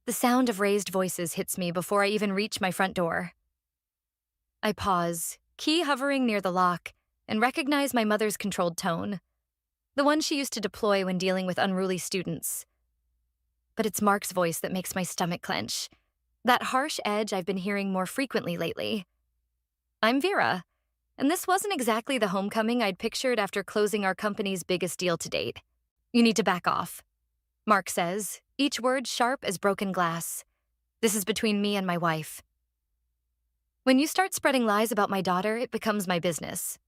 The sound of raised voices hits me before I even reach my front door. I pause, key hovering near the lock, and recognize my mother's controlled tone, the one she used to deploy when dealing with unruly students. But it's Mark's voice that makes my stomach clench, that harsh edge I've been hearing more frequently lately. I'm Vera, and this wasn't exactly the homecoming I'd pictured after closing our company's biggest deal to date. You need to back off, Mark says, each word sharp as broken glass. This is between me and my wife. When you start spreading lies about my daughter, it becomes my business.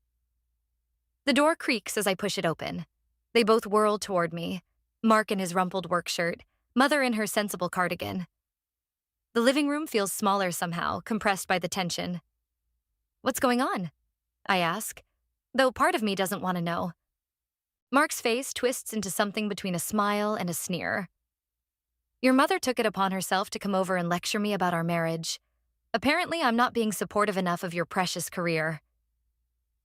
The door creaks as I push it open. They both whirl toward me, Mark in his rumpled work shirt, Mother in her sensible cardigan. The living room feels smaller somehow, compressed by the tension. What's going on? I ask, though part of me doesn't want to know. Mark's face twists into something between a smile and a sneer. Your mother took it upon herself to come over and lecture me about our marriage. Apparently, I'm not being supportive enough of your precious career.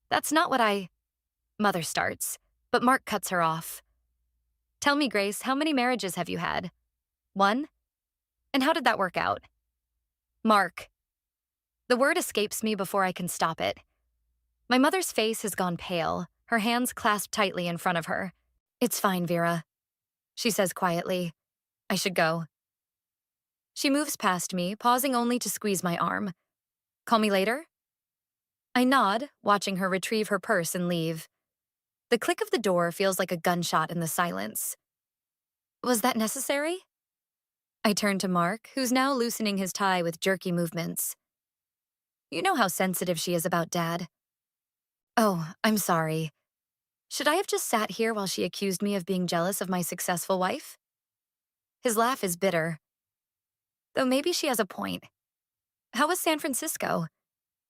That's not what Mother starts, but Mark cuts her off. Tell me, Grace, how many marriages have you had? One? And how did that work out? Mark. The word escapes me before I can stop it. My mother's face has gone pale, her hands clasped tightly in front of her. It's fine, Vera, she says quietly. I should go. She moves past me, pausing only to squeeze my arm. Call me later? I nod, watching her retrieve her purse and leave. The click of the door feels like a gunshot in the silence. Was that necessary? I turn to Mark, who's now loosening his tie with jerky movements. You know how sensitive she is about Dad. Oh, I'm sorry. Should I have just sat here while she accused me of being jealous of my successful wife? His laugh is bitter. Though maybe she has a point. How was San Francisco?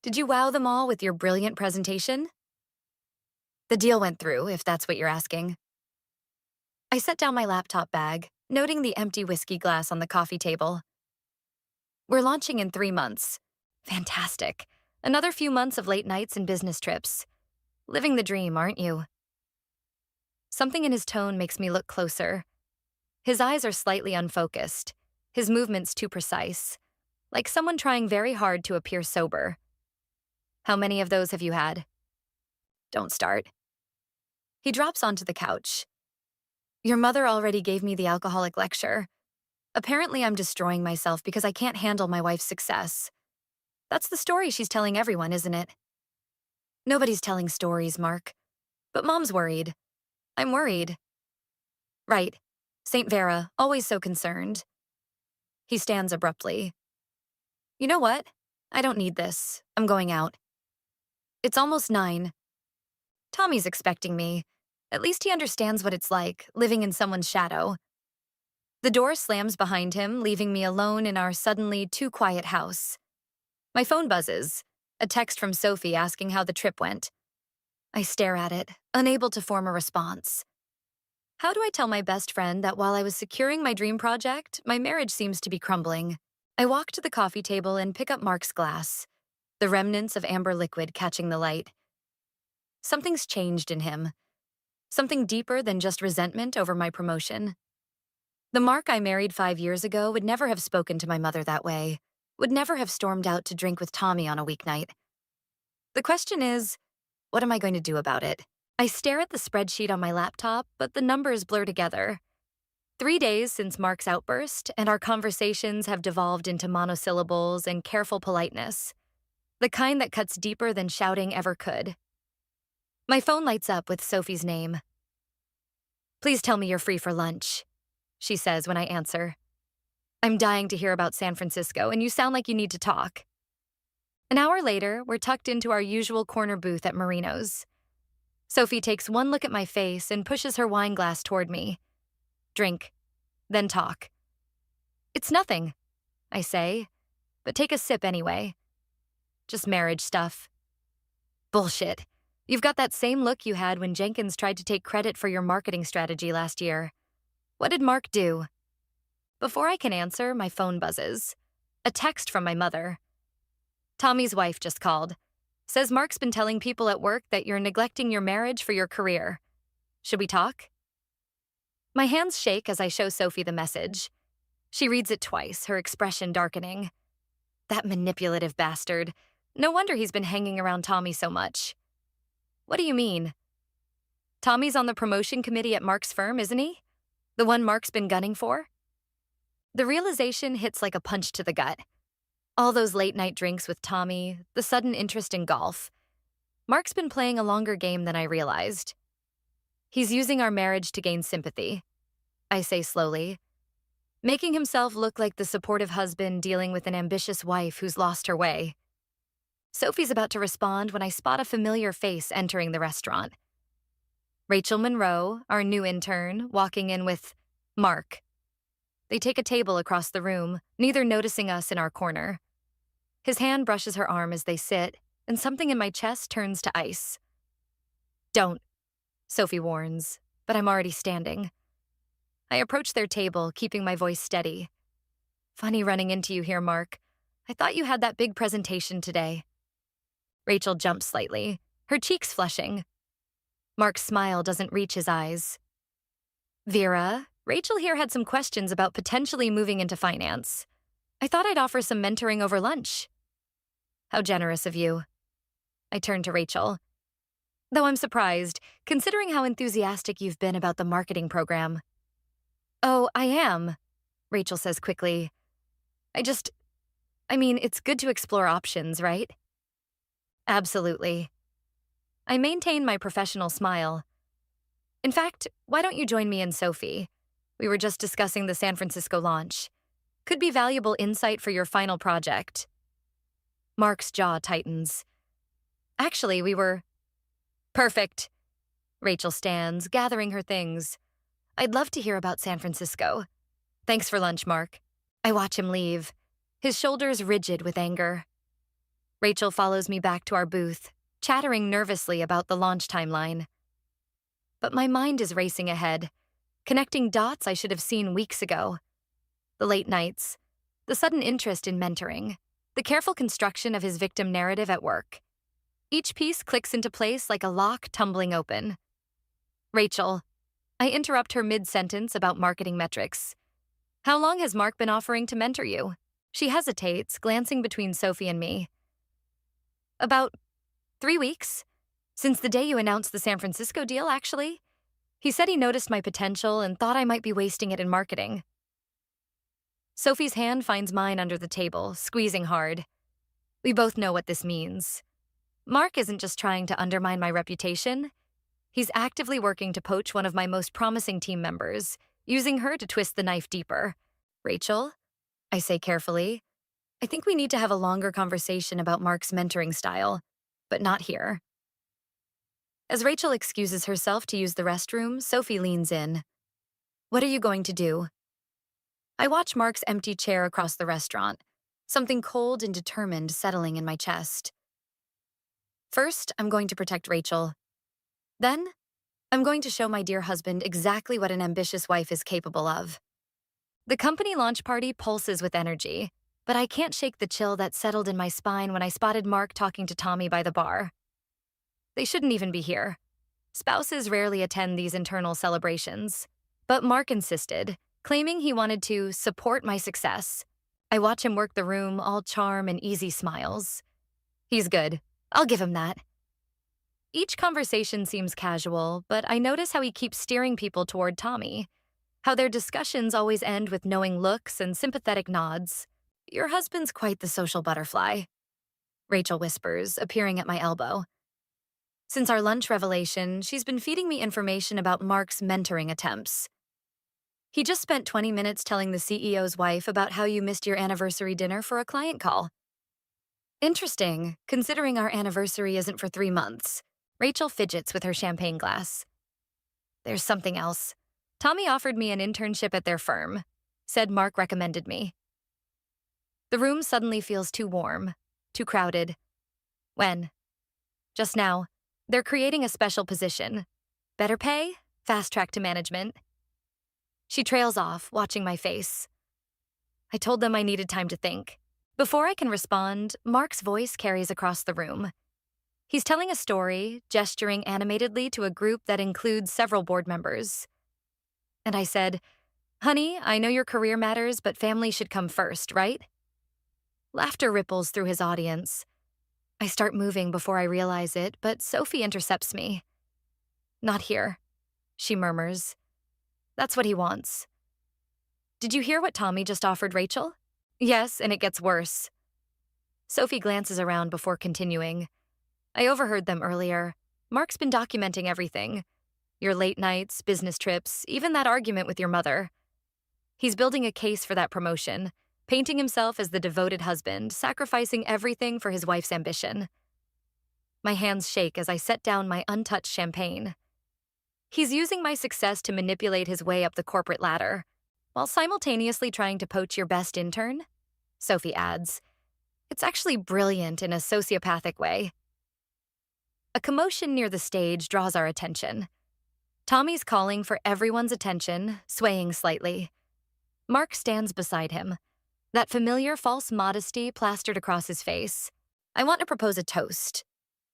Did you wow them all with your brilliant presentation? The deal went through, if that's what you're asking. I set down my laptop bag, noting the empty whiskey glass on the coffee table. We're launching in 3 months. Fantastic. Another few months of late nights and business trips. Living the dream, aren't you? Something in his tone makes me look closer. His eyes are slightly unfocused, his movements too precise, like someone trying very hard to appear sober. How many of those have you had? Don't start. He drops onto the couch. Your mother already gave me the alcoholic lecture. Apparently, I'm destroying myself because I can't handle my wife's success. That's the story she's telling everyone, isn't it? Nobody's telling stories, Mark. But Mom's worried. I'm worried. Right. Saint Vera, always so concerned. He stands abruptly. You know what? I don't need this. I'm going out. It's almost 9. Tommy's expecting me. At least he understands what it's like, living in someone's shadow. The door slams behind him, leaving me alone in our suddenly too quiet house. My phone buzzes, a text from Sophie asking how the trip went. I stare at it, unable to form a response. How do I tell my best friend that while I was securing my dream project, my marriage seems to be crumbling? I walk to the coffee table and pick up Mark's glass, the remnants of amber liquid catching the light. Something's changed in him. Something deeper than just resentment over my promotion. The Mark I married 5 years ago would never have spoken to my mother that way, would never have stormed out to drink with Tommy on a weeknight. The question is, what am I going to do about it? I stare at the spreadsheet on my laptop, but the numbers blur together. 3 days since Mark's outburst, and our conversations have devolved into monosyllables and careful politeness, the kind that cuts deeper than shouting ever could. My phone lights up with Sophie's name. Please tell me you're free for lunch, she says when I answer. I'm dying to hear about San Francisco, and you sound like you need to talk. An hour later, we're tucked into our usual corner booth at Marino's. Sophie takes one look at my face and pushes her wine glass toward me. Drink, then talk. It's nothing, I say, but take a sip anyway. Just marriage stuff. Bullshit. You've got that same look you had when Jenkins tried to take credit for your marketing strategy last year. What did Mark do? Before I can answer, my phone buzzes. A text from my mother. Tommy's wife just called. Says Mark's been telling people at work that you're neglecting your marriage for your career. Should we talk? My hands shake as I show Sophie the message. She reads it twice, her expression darkening. That manipulative bastard. No wonder he's been hanging around Tommy so much. What do you mean? Tommy's on the promotion committee at Mark's firm, isn't he? The one Mark's been gunning for? The realization hits like a punch to the gut. All those late-night drinks with Tommy, the sudden interest in golf. Mark's been playing a longer game than I realized. He's using our marriage to gain sympathy, I say slowly, making himself look like the supportive husband dealing with an ambitious wife who's lost her way. Sophie's about to respond when I spot a familiar face entering the restaurant. Rachel Monroe, our new intern, walking in with Mark. They take a table across the room, neither noticing us in our corner. His hand brushes her arm as they sit, and something in my chest turns to ice. Don't, Sophie warns, but I'm already standing. I approach their table, keeping my voice steady. Funny running into you here, Mark. I thought you had that big presentation today. Rachel jumps slightly, her cheeks flushing. Mark's smile doesn't reach his eyes. Vera, Rachel here had some questions about potentially moving into finance. I thought I'd offer some mentoring over lunch. How generous of you. I turn to Rachel. Though I'm surprised, considering how enthusiastic you've been about the marketing program. Oh, I am, Rachel says quickly. It's good to explore options, right? Absolutely. I maintain my professional smile. In fact, why don't you join me and Sophie? We were just discussing the San Francisco launch. Could be valuable insight for your final project. Mark's jaw tightens. Actually, we were... Perfect. Rachel stands, gathering her things. I'd love to hear about San Francisco. Thanks for lunch, Mark. I watch him leave, his shoulders rigid with anger. Rachel follows me back to our booth, chattering nervously about the launch timeline. But my mind is racing ahead, connecting dots I should have seen weeks ago. The late nights, the sudden interest in mentoring, the careful construction of his victim narrative at work. Each piece clicks into place like a lock tumbling open. Rachel, I interrupt her mid-sentence about marketing metrics. How long has Mark been offering to mentor you? She hesitates, glancing between Sophie and me. About 3 weeks. Since the day you announced the San Francisco deal, actually. He said he noticed my potential and thought I might be wasting it in marketing. Sophie's hand finds mine under the table, squeezing hard. We both know what this means. Mark isn't just trying to undermine my reputation. He's actively working to poach one of my most promising team members, using her to twist the knife deeper. Rachel, I say carefully, I think we need to have a longer conversation about Mark's mentoring style, but not here. As Rachel excuses herself to use the restroom, Sophie leans in. What are you going to do? I watch Mark's empty chair across the restaurant, something cold and determined settling in my chest. First, I'm going to protect Rachel. Then, I'm going to show my dear husband exactly what an ambitious wife is capable of. The company launch party pulses with energy, but I can't shake the chill that settled in my spine when I spotted Mark talking to Tommy by the bar. They shouldn't even be here. Spouses rarely attend these internal celebrations, but Mark insisted, claiming he wanted to support my success. I watch him work the room, all charm and easy smiles. He's good. I'll give him that. Each conversation seems casual, but I notice how he keeps steering people toward Tommy, how their discussions always end with knowing looks and sympathetic nods. Your husband's quite the social butterfly, Rachel whispers, appearing at my elbow. Since our lunch revelation, she's been feeding me information about Mark's mentoring attempts. He just spent 20 minutes telling the CEO's wife about how you missed your anniversary dinner for a client call. Interesting, considering our anniversary isn't for 3 months. Rachel fidgets with her champagne glass. There's something else. Tommy offered me an internship at their firm. Said Mark recommended me. The room suddenly feels too warm, too crowded. When? Just now. They're creating a special position. Better pay, fast track to management. She trails off, watching my face. I told them I needed time to think. Before I can respond, Mark's voice carries across the room. He's telling a story, gesturing animatedly to a group that includes several board members. And I said, Honey, I know your career matters, but family should come first, right? Laughter ripples through his audience. I start moving before I realize it, but Sophie intercepts me. Not here, she murmurs. That's what he wants. Did you hear what Tommy just offered Rachel? Yes, and it gets worse. Sophie glances around before continuing. I overheard them earlier. Mark's been documenting everything. Your late nights, business trips, even that argument with your mother. He's building a case for that promotion, painting himself as the devoted husband, sacrificing everything for his wife's ambition. My hands shake as I set down my untouched champagne. He's using my success to manipulate his way up the corporate ladder, while simultaneously trying to poach your best intern, Sophie adds. It's actually brilliant in a sociopathic way. A commotion near the stage draws our attention. Tommy's calling for everyone's attention, swaying slightly. Mark stands beside him, that familiar false modesty plastered across his face. I want to propose a toast,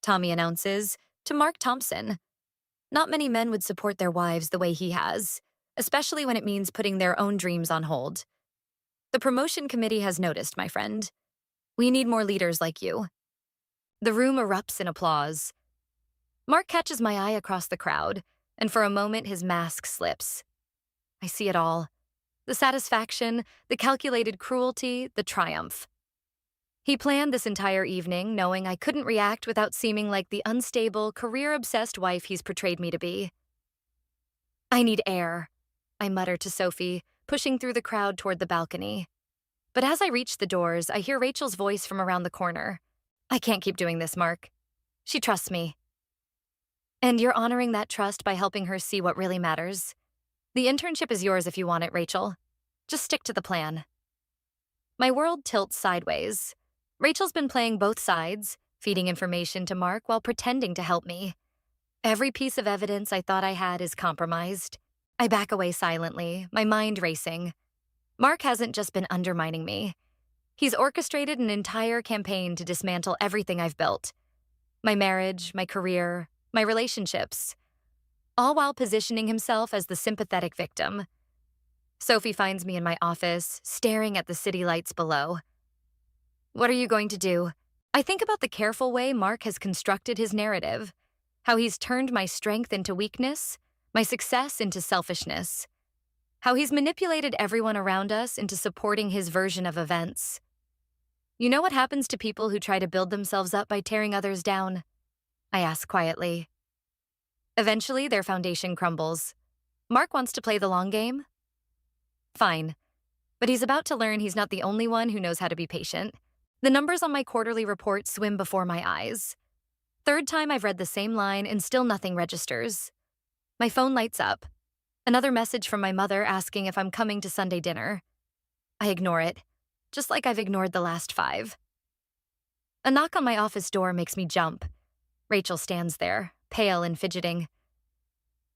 Tommy announces, to Mark Thompson. Not many men would support their wives the way he has, especially when it means putting their own dreams on hold. The promotion committee has noticed, my friend. We need more leaders like you. The room erupts in applause. Mark catches my eye across the crowd, and for a moment his mask slips. I see it all. The satisfaction, the calculated cruelty, the triumph. He planned this entire evening knowing I couldn't react without seeming like the unstable, career-obsessed wife he's portrayed me to be. I need air, I mutter to Sophie, pushing through the crowd toward the balcony. But as I reach the doors, I hear Rachel's voice from around the corner. I can't keep doing this, Mark. She trusts me. And you're honoring that trust by helping her see what really matters. The internship is yours if you want it, Rachel. Just stick to the plan. My world tilts sideways. Rachel's been playing both sides, feeding information to Mark while pretending to help me. Every piece of evidence I thought I had is compromised. I back away silently, my mind racing. Mark hasn't just been undermining me. He's orchestrated an entire campaign to dismantle everything I've built. My marriage, my career, my relationships. All while positioning himself as the sympathetic victim. Sophie finds me in my office, staring at the city lights below. What are you going to do? I think about the careful way Mark has constructed his narrative, how he's turned my strength into weakness, my success into selfishness, how he's manipulated everyone around us into supporting his version of events. You know what happens to people who try to build themselves up by tearing others down? I ask quietly. Eventually, their foundation crumbles. Mark wants to play the long game? Fine. But he's about to learn he's not the only one who knows how to be patient. The numbers on my quarterly report swim before my eyes. Third time I've read the same line and still nothing registers. My phone lights up. Another message from my mother asking if I'm coming to Sunday dinner. I ignore it, just like I've ignored the last 5. A knock on my office door makes me jump. Rachel stands there, pale and fidgeting.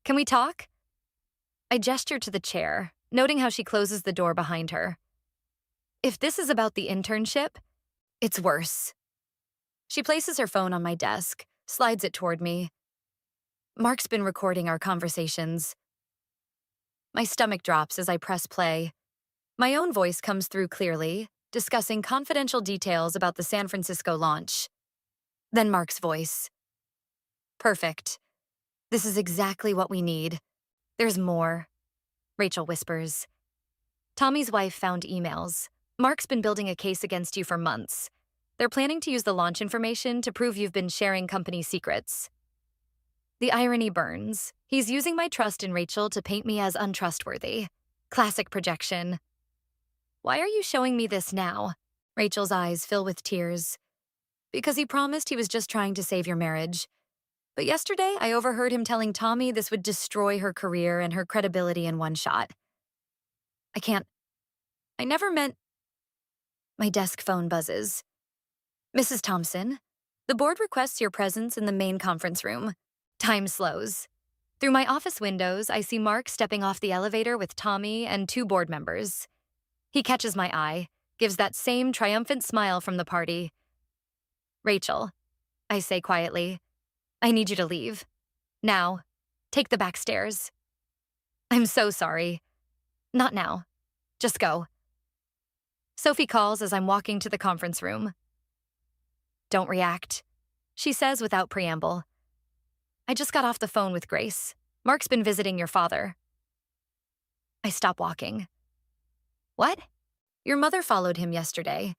Can we talk? I gesture to the chair, noting how she closes the door behind her. If this is about the internship, it's worse. She places her phone on my desk, slides it toward me. Mark's been recording our conversations. My stomach drops as I press play. My own voice comes through clearly, discussing confidential details about the San Francisco launch. Then Mark's voice. Perfect. This is exactly what we need. There's more, Rachel whispers. Tommy's wife found emails. Mark's been building a case against you for months. They're planning to use the launch information to prove you've been sharing company secrets. The irony burns. He's using my trust in Rachel to paint me as untrustworthy. Classic projection. Why are you showing me this now? Rachel's eyes fill with tears. Because he promised he was just trying to save your marriage. But yesterday, I overheard him telling Tommy this would destroy her career and her credibility in one shot. I never meant... My desk phone buzzes. Mrs. Thompson, the board requests your presence in the main conference room. Time slows. Through my office windows, I see Mark stepping off the elevator with Tommy and 2 board members. He catches my eye, gives that same triumphant smile from the party. Rachel, I say quietly, I need you to leave. Now, take the back stairs. I'm so sorry. Not now. Just go. Sophie calls as I'm walking to the conference room. Don't react, she says without preamble. I just got off the phone with Grace. Mark's been visiting your father. I stop walking. What? Your mother followed him yesterday.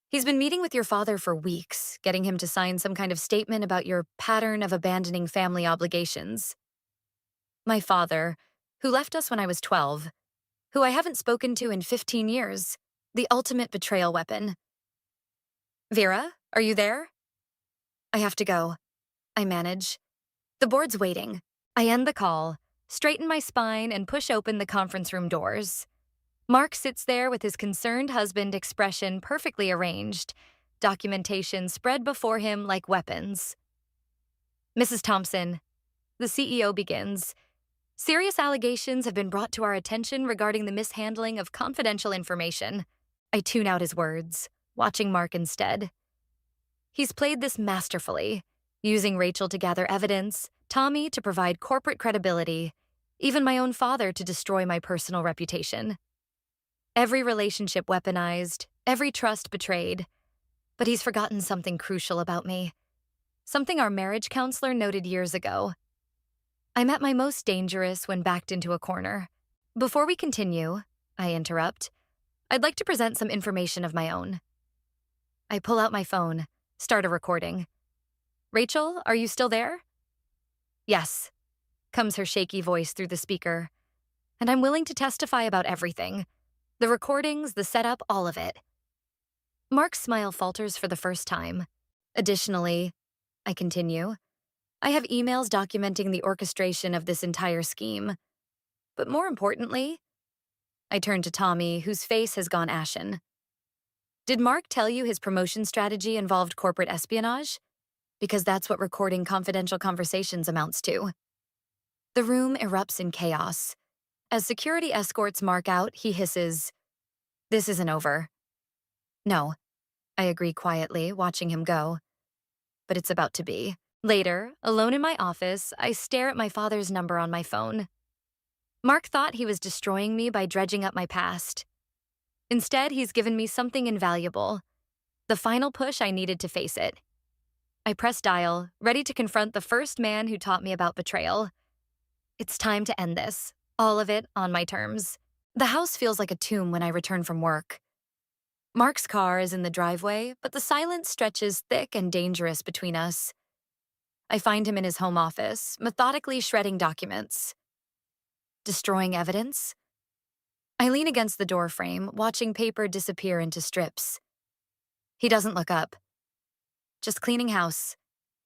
He's been meeting with your father for weeks, getting him to sign some kind of statement about your pattern of abandoning family obligations. My father, who left us when I was 12, who I haven't spoken to in 15 years, the ultimate betrayal weapon. Vera, are you there? I have to go. I manage. The board's waiting. I end the call, straighten my spine, and push open the conference room doors. Mark sits there with his concerned husband expression perfectly arranged, documentation spread before him like weapons. Mrs. Thompson, the CEO begins. Serious allegations have been brought to our attention regarding the mishandling of confidential information. I tune out his words, watching Mark instead. He's played this masterfully, using Rachel to gather evidence, Tommy to provide corporate credibility, even my own father to destroy my personal reputation. Every relationship weaponized, every trust betrayed. But he's forgotten something crucial about me. Something our marriage counselor noted years ago. I'm at my most dangerous when backed into a corner. Before we continue, I interrupt, I'd like to present some information of my own. I pull out my phone, start a recording. Rachel, are you still there? Yes, comes her shaky voice through the speaker. And I'm willing to testify about everything. The recordings, the setup, all of it. Mark's smile falters for the first time. Additionally, I continue, I have emails documenting the orchestration of this entire scheme. But more importantly, I turn to Tommy, whose face has gone ashen. Did Mark tell you his promotion strategy involved corporate espionage? Because that's what recording confidential conversations amounts to. The room erupts in chaos. As security escorts Mark out, he hisses, "This isn't over." No, I agree quietly, watching him go. But it's about to be. Later, alone in my office, I stare at my father's number on my phone. Mark thought he was destroying me by dredging up my past. Instead, he's given me something invaluable, the final push I needed to face it. I press dial, ready to confront the first man who taught me about betrayal. It's time to end this, all of it on my terms. The house feels like a tomb when I return from work. Mark's car is in the driveway, but the silence stretches thick and dangerous between us. I find him in his home office, methodically shredding documents. Destroying evidence? I lean against the door frame, watching paper disappear into strips. He doesn't look up. Just cleaning house,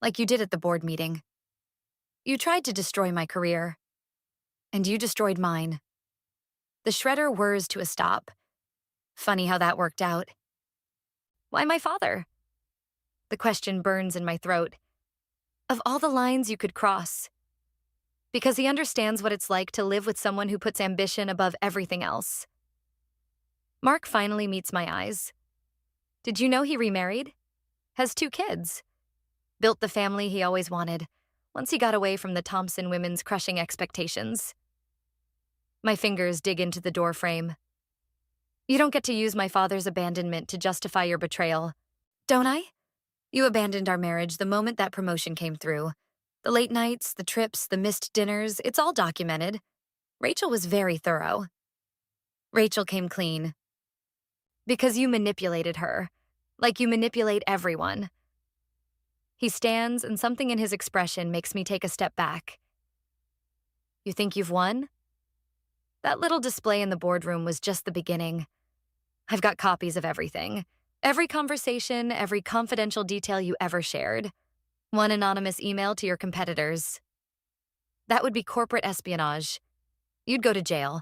like you did at the board meeting. You tried to destroy my career, and you destroyed mine. The shredder whirs to a stop. Funny how that worked out. Why my father? The question burns in my throat. Of all the lines you could cross. Because he understands what it's like to live with someone who puts ambition above everything else. Mark finally meets my eyes. Did you know he remarried? Has 2 kids. Built the family he always wanted, once he got away from the Thompson women's crushing expectations. My fingers dig into the door frame. You don't get to use my father's abandonment to justify your betrayal. Don't I? You abandoned our marriage the moment that promotion came through. The late nights, the trips, the missed dinners, it's all documented. Rachel was very thorough. Rachel came clean. Because you manipulated her, like you manipulate everyone. He stands, and something in his expression makes me take a step back. You think you've won? That little display in the boardroom was just the beginning. I've got copies of everything. Every conversation, every confidential detail you ever shared. One anonymous email to your competitors. That would be corporate espionage. You'd go to jail.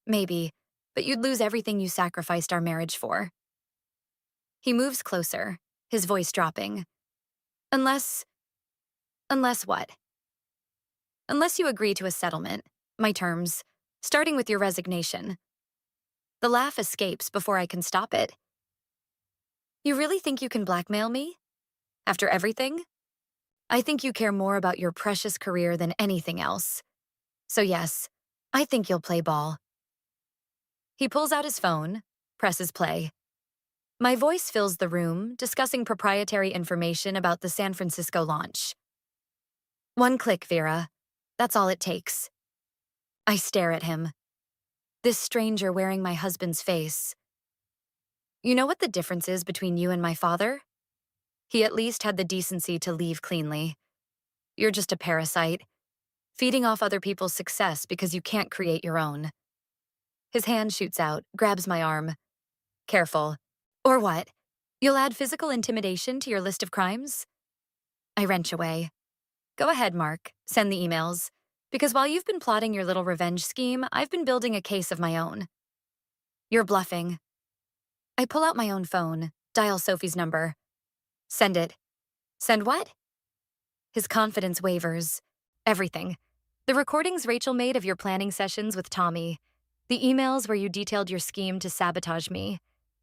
Maybe, but you'd lose everything you sacrificed our marriage for. He moves closer, his voice dropping. Unless what? Unless you agree to a settlement, my terms, starting with your resignation. The laugh escapes before I can stop it. You really think you can blackmail me? After everything? I think you care more about your precious career than anything else. So yes, I think you'll play ball. He pulls out his phone, presses play. My voice fills the room, discussing proprietary information about the San Francisco launch. One click, Vera. That's all it takes. I stare at him. This stranger wearing my husband's face. You know what the difference is between you and my father? He at least had the decency to leave cleanly. You're just a parasite, feeding off other people's success because you can't create your own. His hand shoots out, grabs my arm. Careful. Or what? You'll add physical intimidation to your list of crimes? I wrench away. Go ahead, Mark. Send the emails. Because while you've been plotting your little revenge scheme, I've been building a case of my own. You're bluffing. I pull out my own phone, dial Sophie's number. Send it. Send what? His confidence wavers. Everything. The recordings Rachel made of your planning sessions with Tommy. The emails where you detailed your scheme to sabotage me.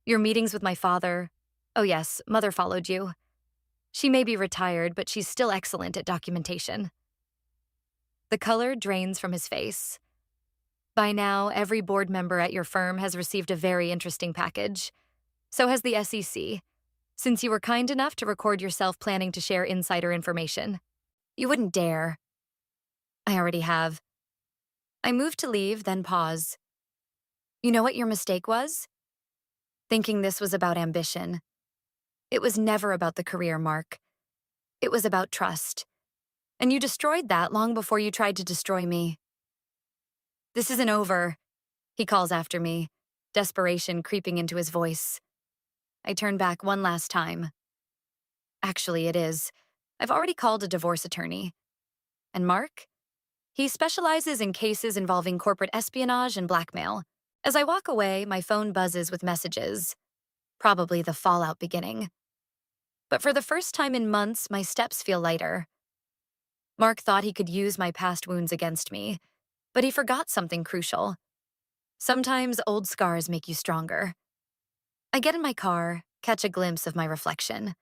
Your meetings with my father. Oh yes, Mother followed you. She may be retired, but she's still excellent at documentation. The color drains from his face. By now, every board member at your firm has received a very interesting package. So has the SEC, since you were kind enough to record yourself planning to share insider information. You wouldn't dare. I already have. I move to leave, then pause. You know what your mistake was? Thinking this was about ambition. It was never about the career, Mark. It was about trust. And you destroyed that long before you tried to destroy me. This isn't over, he calls after me, desperation creeping into his voice. I turn back one last time. Actually, it is. I've already called a divorce attorney. And Mark? He specializes in cases involving corporate espionage and blackmail. As I walk away, my phone buzzes with messages. Probably the fallout beginning. But for the first time in months, my steps feel lighter. Mark thought he could use my past wounds against me, but he forgot something crucial. Sometimes old scars make you stronger. I get in my car, catch a glimpse of my reflection.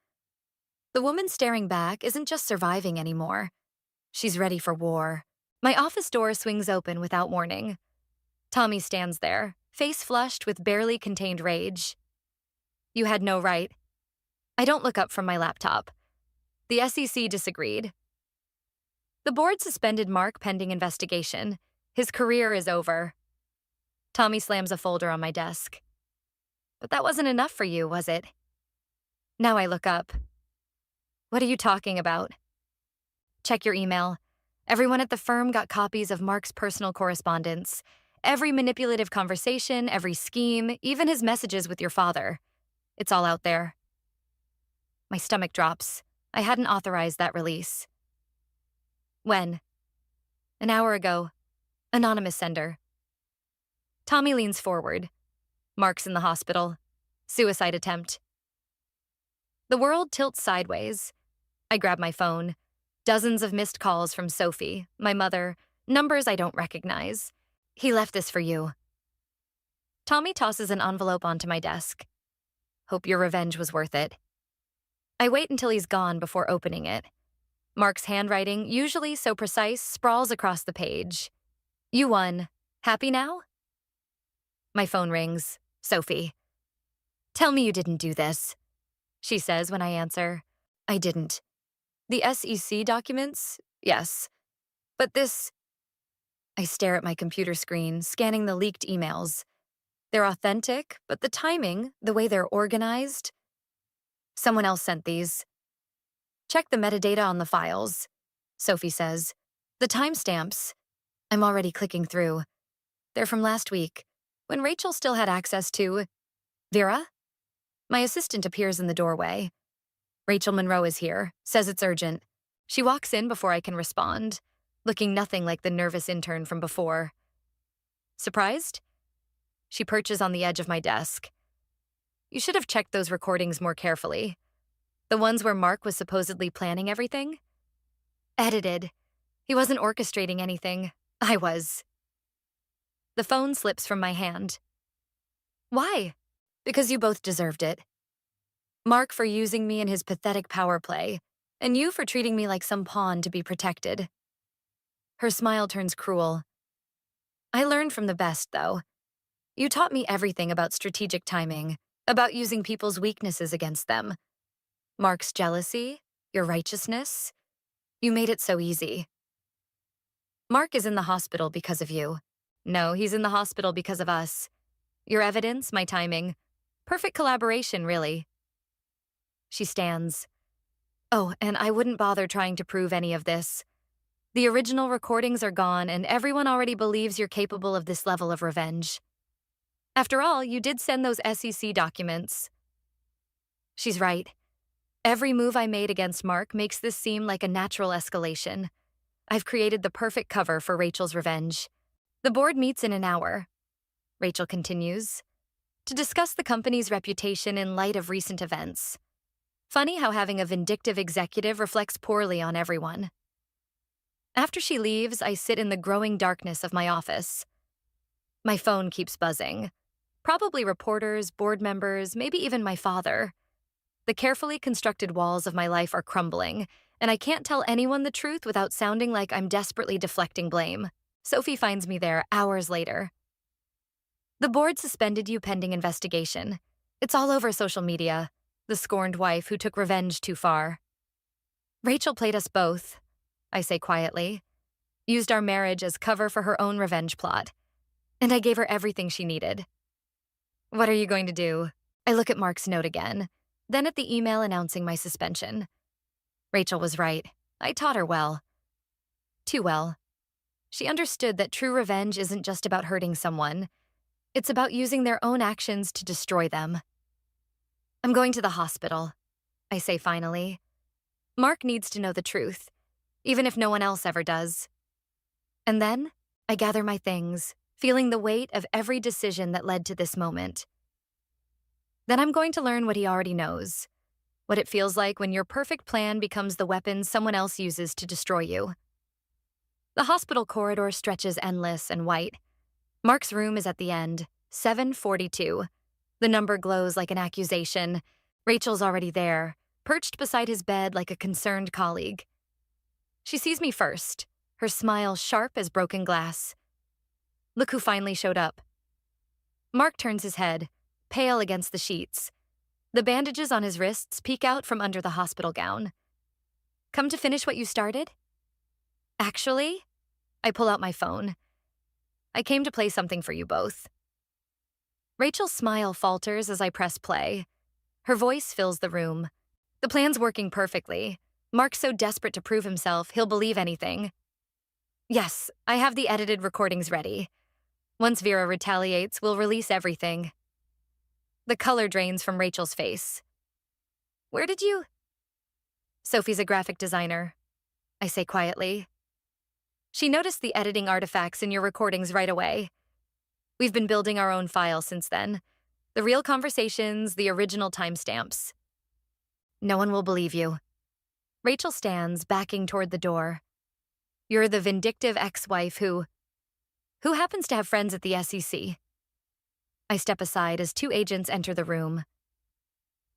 The woman staring back isn't just surviving anymore. She's ready for war. My office door swings open without warning. Tommy stands there, face flushed with barely contained rage. You had no right. I don't look up from my laptop. The SEC disagreed. The board suspended Mark pending investigation. His career is over. Tommy slams a folder on my desk. But that wasn't enough for you, was it? Now I look up. What are you talking about? Check your email. Everyone at the firm got copies of Mark's personal correspondence. Every manipulative conversation, every scheme, even his messages with your father. It's all out there. My stomach drops. I hadn't authorized that release. When? An hour ago. Anonymous sender. Tommy leans forward. Mark's in the hospital. Suicide attempt. The world tilts sideways. I grab my phone. Dozens of missed calls from Sophie, my mother, numbers I don't recognize. He left this for you. Tommy tosses an envelope onto my desk. Hope your revenge was worth it. I wait until he's gone before opening it. Mark's handwriting, usually so precise, sprawls across the page. You won. Happy now? My phone rings. Sophie. Tell me you didn't do this, she says when I answer. I didn't. The SEC documents? Yes. But this... I stare at my computer screen, scanning the leaked emails. They're authentic, but the timing, the way they're organized... Someone else sent these. Check the metadata on the files, Sophie says. The timestamps. I'm already clicking through. They're from last week, when Rachel still had access to... Vera? My assistant appears in the doorway. Rachel Monroe is here, says it's urgent. She walks in before I can respond, looking nothing like the nervous intern from before. Surprised? She perches on the edge of my desk. You should have checked those recordings more carefully. The ones where Mark was supposedly planning everything? Edited. He wasn't orchestrating anything. I was. The phone slips from my hand. Why? Because you both deserved it. Mark for using me in his pathetic power play, and you for treating me like some pawn to be protected. Her smile turns cruel. I learned from the best, though. You taught me everything about strategic timing, about using people's weaknesses against them. Mark's jealousy, your righteousness. You made it so easy. Mark is in the hospital because of you. No, he's in the hospital because of us. Your evidence, my timing. Perfect collaboration, really. She stands. Oh, and I wouldn't bother trying to prove any of this. The original recordings are gone, and everyone already believes you're capable of this level of revenge. After all, you did send those SEC documents. She's right. Every move I made against Mark makes this seem like a natural escalation. I've created the perfect cover for Rachel's revenge. The board meets in an hour, Rachel continues, to discuss the company's reputation in light of recent events. Funny how having a vindictive executive reflects poorly on everyone. After she leaves, I sit in the growing darkness of my office. My phone keeps buzzing. Probably reporters, board members, maybe even my father. The carefully constructed walls of my life are crumbling, and I can't tell anyone the truth without sounding like I'm desperately deflecting blame. Sophie finds me there hours later. The board suspended you pending investigation. It's all over social media. The scorned wife who took revenge too far. Rachel played us both, I say quietly. Used our marriage as cover for her own revenge plot. And I gave her everything she needed. What are you going to do? I look at Mark's note again, then at the email announcing my suspension. Rachel was right. I taught her well. Too well. She understood that true revenge isn't just about hurting someone. It's about using their own actions to destroy them. I'm going to the hospital, I say finally. Mark needs to know the truth, even if no one else ever does. And then, I gather my things, feeling the weight of every decision that led to this moment. Then I'm going to learn what he already knows, what it feels like when your perfect plan becomes the weapon someone else uses to destroy you. The hospital corridor stretches endless and white. Mark's room is at the end, 742. The number glows like an accusation. Rachel's already there, perched beside his bed like a concerned colleague. She sees me first, her smile sharp as broken glass. Look who finally showed up. Mark turns his head, pale against the sheets. The bandages on his wrists peek out from under the hospital gown. Come to finish what you started? Actually, I pull out my phone. I came to play something for you both. Rachel's smile falters as I press play. Her voice fills the room. The plan's working perfectly. Mark's so desperate to prove himself, he'll believe anything. Yes, I have the edited recordings ready. Once Vera retaliates, we'll release everything. The color drains from Rachel's face. Where did you? Sophie's a graphic designer, I say quietly. She noticed the editing artifacts in your recordings right away. We've been building our own file since then. The real conversations, the original timestamps. No one will believe you. Rachel stands, backing toward the door. You're the vindictive ex-wife who happens to have friends at the SEC. I step aside as two agents enter the room.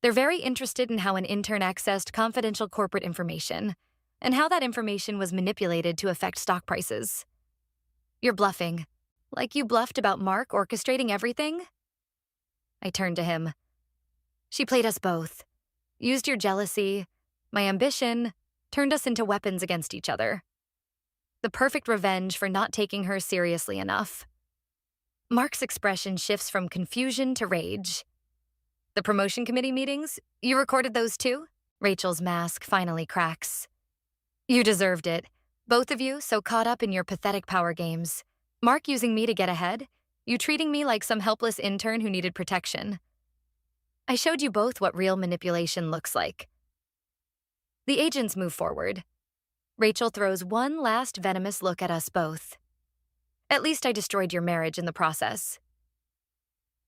They're very interested in how an intern accessed confidential corporate information, and how that information was manipulated to affect stock prices. You're bluffing. Like you bluffed about Mark orchestrating everything? I turn to him. She played us both. Used your jealousy, my ambition, turned us into weapons against each other. The perfect revenge for not taking her seriously enough. Mark's expression shifts from confusion to rage. The promotion committee meetings? You recorded those too? Rachel's mask finally cracks. You deserved it. Both of you so caught up in your pathetic power games. Mark using me to get ahead, you treating me like some helpless intern who needed protection. I showed you both what real manipulation looks like. The agents move forward. Rachel throws one last venomous look at us both. At least I destroyed your marriage in the process.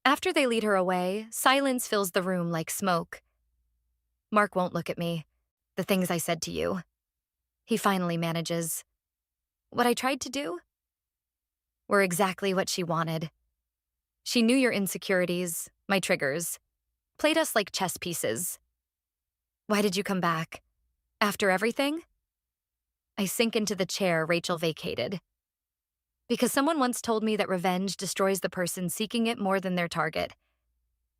After they lead her away, silence fills the room like smoke. Mark won't look at me. The things I said to you. He finally manages. What I tried to do? Were exactly what she wanted. She knew your insecurities, my triggers. Played us like chess pieces. Why did you come back? After everything? I sink into the chair Rachel vacated. Because someone once told me that revenge destroys the person seeking it more than their target.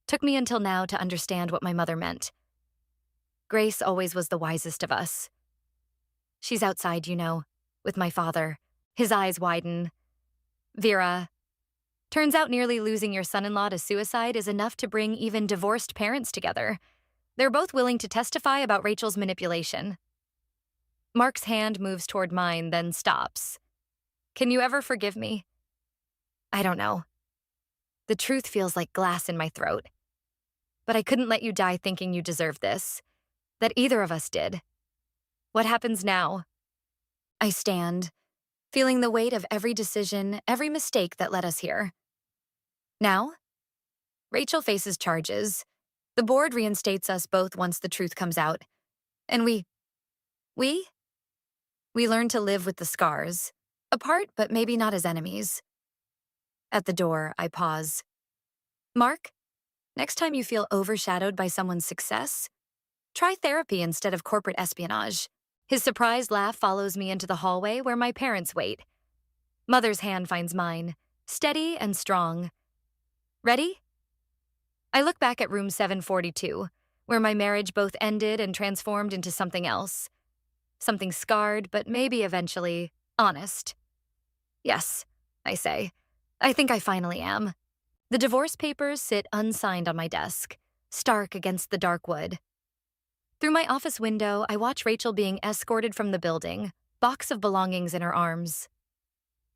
Took me until now to understand what my mother meant. Grace always was the wisest of us. She's outside, with my father. His eyes widen. Vera, turns out nearly losing your son-in-law to suicide is enough to bring even divorced parents together. They're both willing to testify about Rachel's manipulation. Mark's hand moves toward mine, then stops. Can you ever forgive me? I don't know. The truth feels like glass in my throat. But I couldn't let you die thinking you deserved this. That either of us did. What happens now? I stand, feeling the weight of every decision, every mistake that led us here. Now? Rachel faces charges. The board reinstates us both once the truth comes out. And we learn to live with the scars. Apart, but maybe not as enemies. At the door, I pause. Mark, next time you feel overshadowed by someone's success, try therapy instead of corporate espionage. His surprised laugh follows me into the hallway where my parents wait. Mother's hand finds mine, steady and strong. Ready? I look back at room 742, where my marriage both ended and transformed into something else. Something scarred, but maybe eventually honest. Yes, I say. I think I finally am. The divorce papers sit unsigned on my desk, stark against the dark wood. Through my office window, I watch Rachel being escorted from the building, box of belongings in her arms.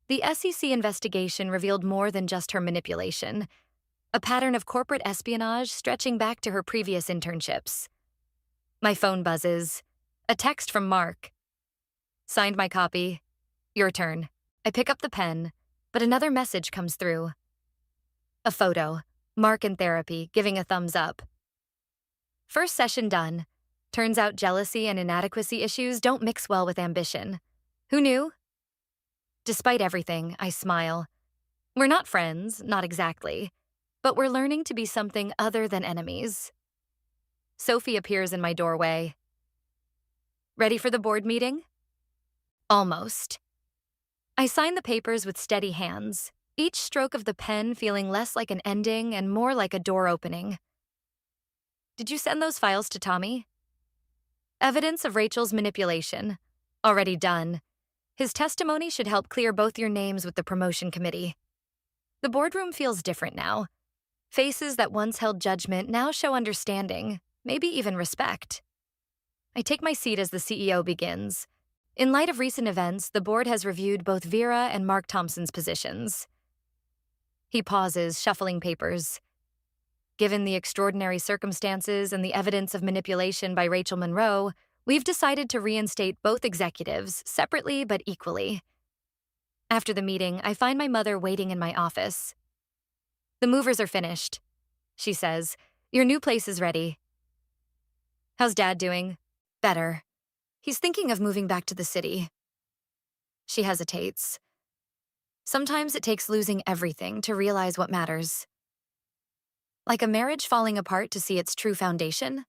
The SEC investigation revealed more than just her manipulation, a pattern of corporate espionage stretching back to her previous internships. My phone buzzes. A text from Mark. Signed my copy. Your turn. I pick up the pen, but another message comes through. A photo. Mark in therapy, giving a thumbs up. First session done. Turns out jealousy and inadequacy issues don't mix well with ambition. Who knew? Despite everything, I smile. We're not friends, not exactly, but we're learning to be something other than enemies. Sophie appears in my doorway. Ready for the board meeting? Almost. I sign the papers with steady hands, each stroke of the pen feeling less like an ending and more like a door opening. Did you send those files to Tommy? Evidence of Rachel's manipulation. Already done. His testimony should help clear both your names with the promotion committee. The boardroom feels different now. Faces that once held judgment now show understanding, maybe even respect. I take my seat as the CEO begins. In light of recent events, the board has reviewed both Vera and Mark Thompson's positions. He pauses, shuffling papers. Given the extraordinary circumstances and the evidence of manipulation by Rachel Monroe, we've decided to reinstate both executives, separately but equally. After the meeting, I find my mother waiting in my office. The movers are finished, she says. Your new place is ready. How's Dad doing? Better. He's thinking of moving back to the city. She hesitates. Sometimes it takes losing everything to realize what matters. Like a marriage falling apart to see its true foundation?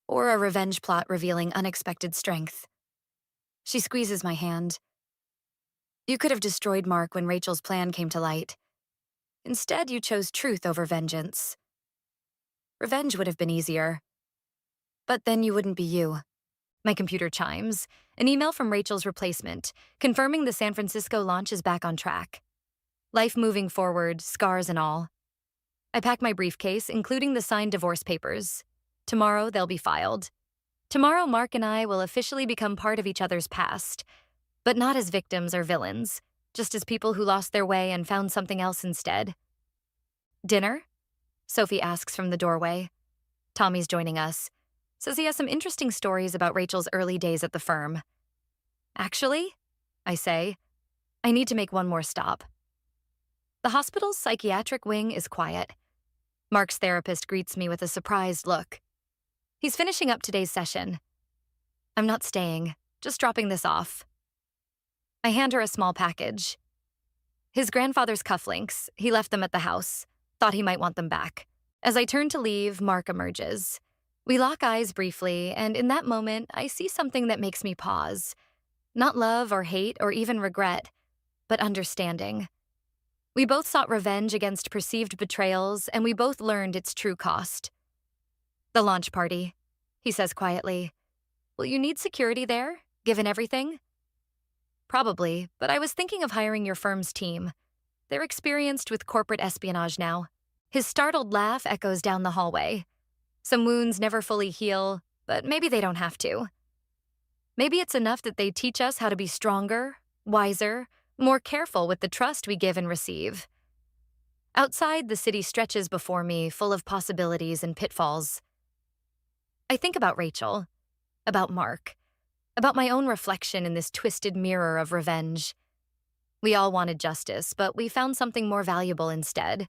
Or a revenge plot revealing unexpected strength? She squeezes my hand. You could have destroyed Mark when Rachel's plan came to light. Instead, you chose truth over vengeance. Revenge would have been easier. But then you wouldn't be you. My computer chimes. An email from Rachel's replacement, confirming the San Francisco launch is back on track. Life moving forward, scars and all. I pack my briefcase, including the signed divorce papers. Tomorrow, they'll be filed. Tomorrow, Mark and I will officially become part of each other's past, but not as victims or villains, just as people who lost their way and found something else instead. Dinner? Sophie asks from the doorway. Tommy's joining us. Says he has some interesting stories about Rachel's early days at the firm. Actually, I say, I need to make one more stop. The hospital's psychiatric wing is quiet. Mark's therapist greets me with a surprised look. He's finishing up today's session. I'm not staying, just dropping this off. I hand her a small package. His grandfather's cufflinks, he left them at the house. Thought he might want them back. As I turn to leave, Mark emerges. We lock eyes briefly, and in that moment, I see something that makes me pause. Not love or hate or even regret, but understanding. We both sought revenge against perceived betrayals, and we both learned its true cost. The launch party, he says quietly. Will you need security there, given everything? Probably, but I was thinking of hiring your firm's team. They're experienced with corporate espionage now. His startled laugh echoes down the hallway. Some wounds never fully heal, but maybe they don't have to. Maybe it's enough that they teach us how to be stronger, wiser, more careful with the trust we give and receive. Outside, the city stretches before me, full of possibilities and pitfalls. I think about Rachel, about Mark, about my own reflection in this twisted mirror of revenge. We all wanted justice, but we found something more valuable instead.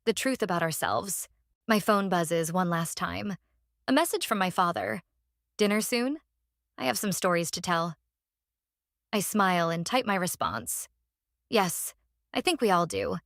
The truth about ourselves. My phone buzzes one last time. A message from my father. Dinner soon? I have some stories to tell. I smile and type my response. Yes, I think we all do.